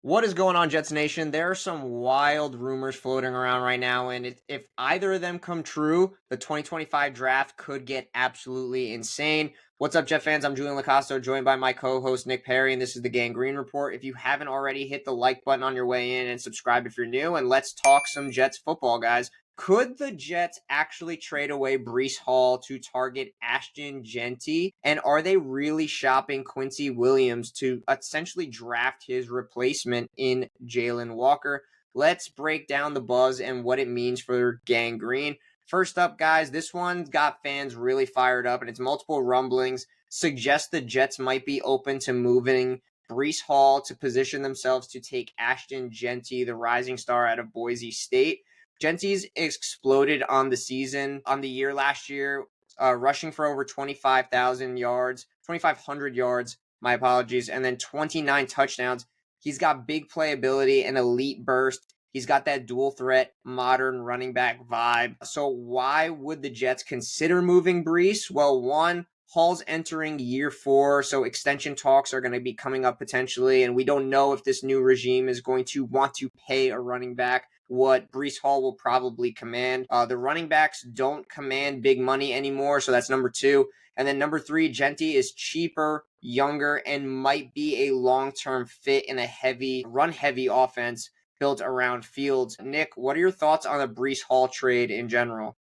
What is going on, Jets Nation? There are some wild rumors floating around right now, and if either of them come true, the 2025 draft could get absolutely insane. What's up, Jet fans? I'm Julian Lacosto, joined by my co-host Nick Perry, and this is the Gang Green Report. If you haven't already, hit the like button on your way in and subscribe if you're new, and let's talk some Jets football, guys. Could the Jets actually trade away Breece Hall to target Ashton Jeanty? And are they really shopping Quincy Williams to essentially draft his replacement in Jalon Walker? Let's break down the buzz and what it means for Gang Green. First up, guys, this one got fans really fired up, and it's multiple rumblings suggest the Jets might be open to moving Breece Hall to position themselves to take Ashton Jeanty, the rising star out of Boise State. Jeanty's exploded on the season, on the year last year, rushing for over 25,000 yards, 2,500 yards, my apologies, and then 29 touchdowns. He's got big playability and elite burst. He's got that dual threat, modern running back vibe. So why would the Jets consider moving Breece? Well, one, Hall's entering year 4, so extension talks are going to be coming up potentially, and we don't know if this new regime is going to want to pay a running back what Breece Hall will probably command. The running backs don't command big money anymore, so that's number 2. And then number 3, Jeanty is cheaper, younger, and might be a long-term fit in a run-heavy offense built around Fields. Nick, what are your thoughts on the Breece Hall trade in general?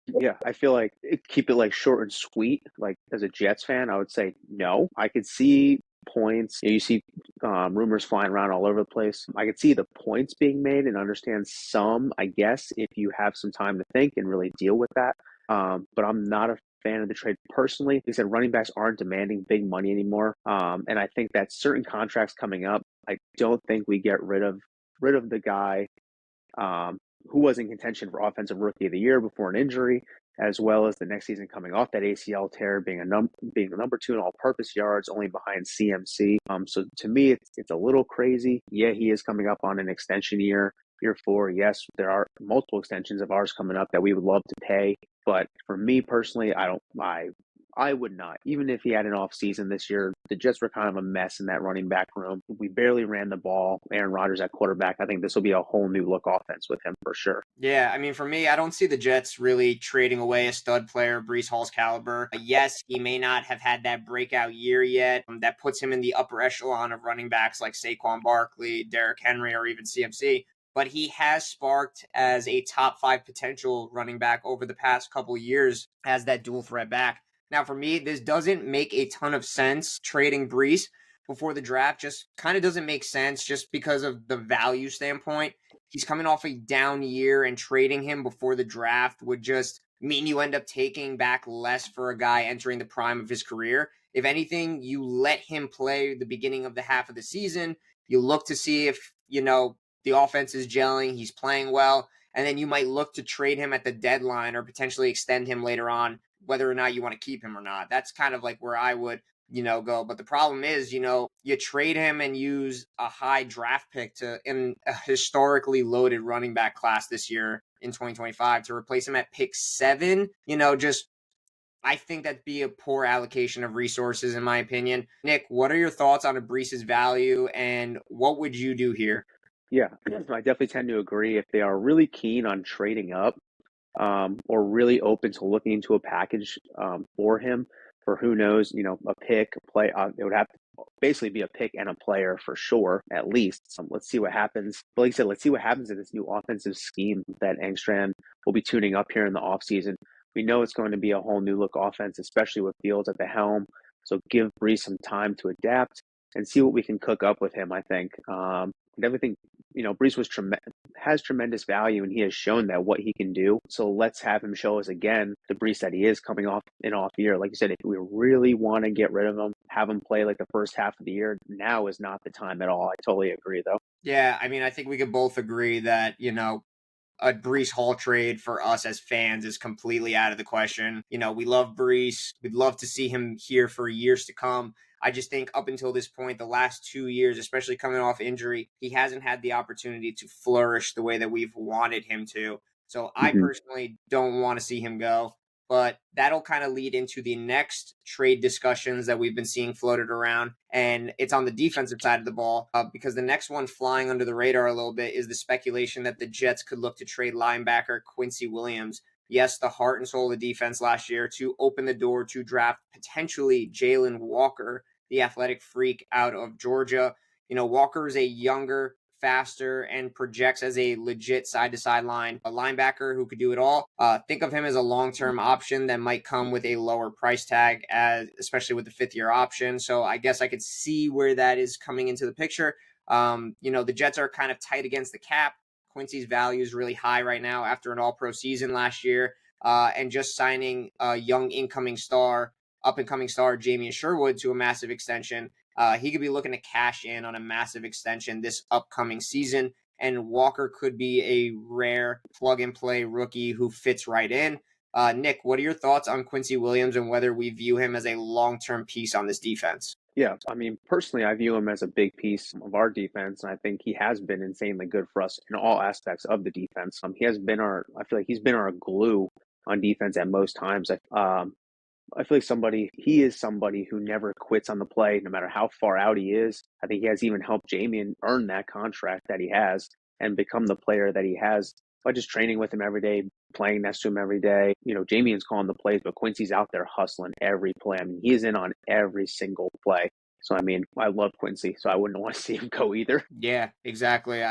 Yeah, I feel like keep it like short and sweet. Like as a Jets fan, I would say no. I could see points. You see rumors flying around all over the place. I could see the points being made and understand some, I guess, if you have some time to think and really deal with that. But I'm not a fan of the trade personally. Like I said, running backs aren't demanding big money anymore. And I think that certain contracts coming up, I don't think we get rid of the guy. Who was in contention for Offensive Rookie of the Year before an injury, as well as the next season coming off that ACL tear, being the number 2 in all-purpose yards, only behind CMC. So to me, it's a little crazy. Yeah, he is coming up on an extension year 4. Yes, there are multiple extensions of ours coming up that we would love to pay, but for me personally, I would not. Even if he had an off season this year, the Jets were kind of a mess in that running back room. We barely ran the ball. Aaron Rodgers at quarterback. I think this will be a whole new look offense with him for sure. Yeah, I mean, for me, I don't see the Jets really trading away a stud player, Breece Hall's caliber. Yes, he may not have had that breakout year yet. That puts him in the upper echelon of running backs like Saquon Barkley, Derrick Henry, or even CMC. But he has sparked as a top 5 potential running back over the past couple years as that dual threat back. Now, for me, this doesn't make a ton of sense trading Breece before the draft. Just kind of doesn't make sense just because of the value standpoint. He's coming off a down year, and trading him before the draft would just mean you end up taking back less for a guy entering the prime of his career. If anything, you let him play the beginning of the half of the season. You look to see if, the offense is gelling, he's playing well, and then you might look to trade him at the deadline or potentially extend him later on, whether or not you want to keep him or not. That's kind of like where I would go. But the problem is, you trade him and use a high draft pick in a historically loaded running back class this year in 2025 to replace him at pick 7. I think that'd be a poor allocation of resources, in my opinion. Nick, what are your thoughts on a Breece's value, and what would you do here? Yeah, I definitely tend to agree. If they are really keen on trading up, or really open to looking into a package for him, for who knows, a pick, a play. It would have to basically be a pick and a player for sure, at least. Let's see what happens. But like I said, let's see what happens in this new offensive scheme that Engstrand will be tuning up here in the offseason. We know it's going to be a whole new look offense, especially with Fields at the helm. So give Breece some time to adapt and see what we can cook up with him, I think. And everything, Breece has tremendous value, and he has shown that what he can do. So let's have him show us again the Breece that he is coming off an off year. Like you said, if we really want to get rid of him, have him play like the first half of the year, now is not the time at all. I totally agree, though. Yeah, I mean, I think we could both agree that, a Breece Hall trade for us as fans is completely out of the question. We love Breece. We'd love to see him here for years to come. I just think up until this point, the last 2 years, especially coming off injury, he hasn't had the opportunity to flourish the way that we've wanted him to. So I personally don't want to see him go. but that'll kind of lead into the next trade discussions that we've been seeing floated around. And it's on the defensive side of the ball because the next one flying under the radar a little bit is the speculation that the Jets could look to trade linebacker Quincy Williams. Yes, the heart and soul of the defense last year to open the door to draft potentially Jalon Walker, the athletic freak out of Georgia. Walker is a younger, faster, and projects as a legit side-to-side line, a linebacker who could do it all. Think of him as a long-term option that might come with a lower price tag, especially with the fifth-year option. So I guess I could see where that is coming into the picture. The Jets are kind of tight against the cap. Quincy's value is really high right now after an all-pro season last year, and just signing a young up-and-coming star, Jamien Sherwood, to a massive extension. He could be looking to cash in on a massive extension this upcoming season, and Walker could be a rare plug-and-play rookie who fits right in. Nick, what are your thoughts on Quincy Williams and whether we view him as a long-term piece on this defense? Yeah, I mean, personally, I view him as a big piece of our defense, and I think he has been insanely good for us in all aspects of the defense. I feel like he's been our glue on defense at most times. I feel like he is somebody who never quits on the play, no matter how far out he is. I think he has even helped Jamien earn that contract that he has and become the player that he has by just training with him every day, playing next to him every day. Jamien's calling the plays, but Quincy's out there hustling every play. I mean, he is in on every single play. So, I mean, I love Quincy, so I wouldn't want to see him go either. Yeah, exactly.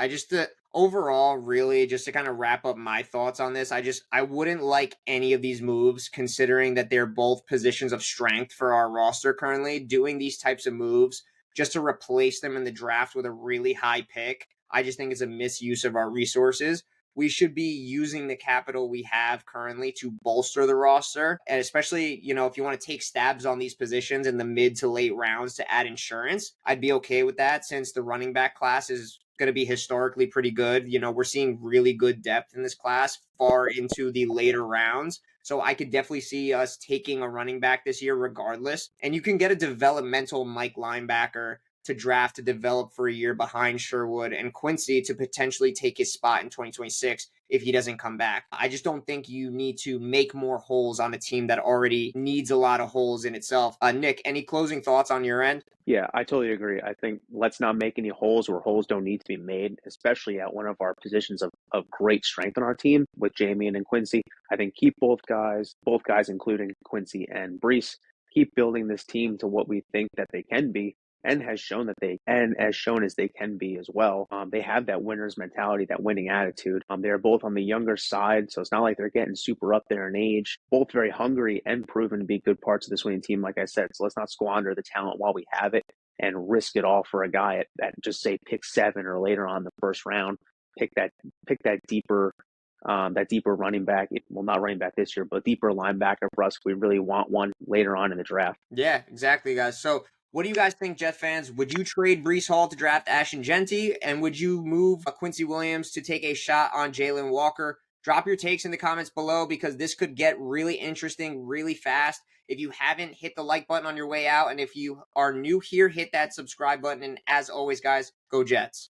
Overall, really, just to kind of wrap up my thoughts on this, I wouldn't like any of these moves, considering that they're both positions of strength for our roster currently. Doing these types of moves just to replace them in the draft with a really high pick, I just think is a misuse of our resources. We should be using the capital we have currently to bolster the roster. And especially, if you want to take stabs on these positions in the mid to late rounds to add insurance, I'd be okay with that, since the running back class is going to be historically pretty good. We're seeing really good depth in this class far into the later rounds. So I could definitely see us taking a running back this year regardless. And you can get a developmental Mike linebacker to draft to develop for a year behind Sherwood and Quincy to potentially take his spot in 2026 if he doesn't come back. I just don't think you need to make more holes on a team that already needs a lot of holes in itself. Nick, any closing thoughts on your end? Yeah, I totally agree. I think let's not make any holes where holes don't need to be made, especially at one of our positions of great strength on our team with Jamien and Quincy. I think keep both guys including Quincy and Breece, keep building this team to what we think that they can be. And as shown as they can be as well. They have that winner's mentality, that winning attitude. They're both on the younger side, so it's not like they're getting super up there in age. Both very hungry and proven to be good parts of this winning team, like I said. So let's not squander the talent while we have it and risk it all for a guy at just say pick 7 or later on the first round. Pick that deeper running back. Well, not running back this year, but deeper linebacker for us. We really want one later on in the draft. Yeah, exactly, guys. So what do you guys think, Jet fans? Would you trade Breece Hall to draft Ashton Jeanty? And would you move Quincy Williams to take a shot on Jalon Walker? Drop your takes in the comments below, because this could get really interesting really fast. If you haven't, hit the like button on your way out. And if you are new here, hit that subscribe button. And as always, guys, go Jets.